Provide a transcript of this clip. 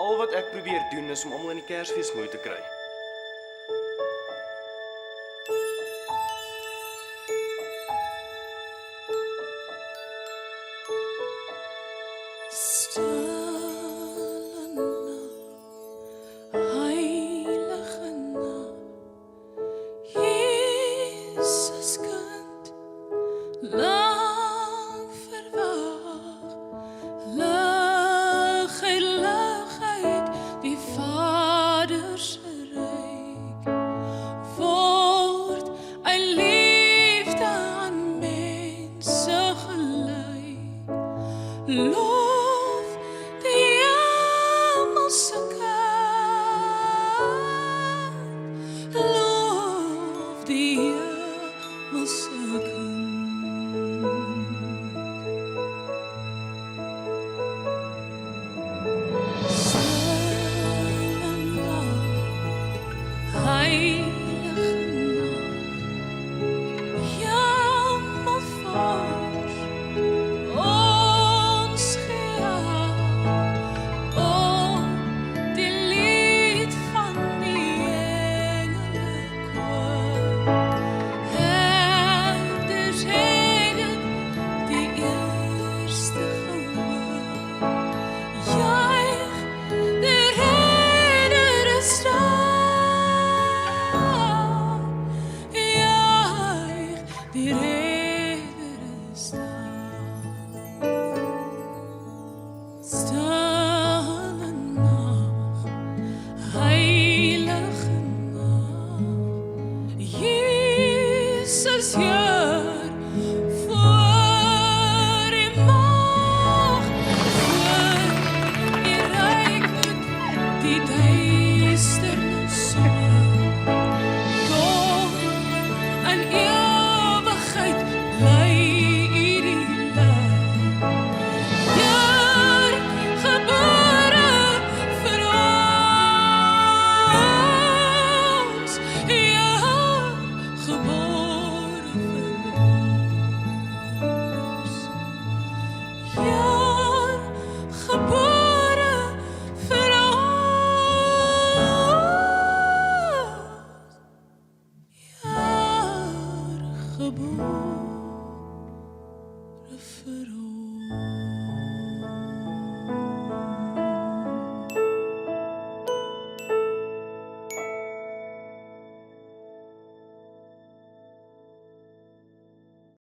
Al wat ek probeer doen is om almal in die Kersfees mooi te kry. Loof die hemelse kind, loof die hemelse kind. Stille nacht, heilige nacht, hemelvaart. Jesus hier voor die mag, voor die rijkelijk die duisternis zoek. Door een eeuwigheid bly die licht. Hier gebore vir ons, hier gebore vir ons. Hier gebore vir ons. Hier gebore vir ons.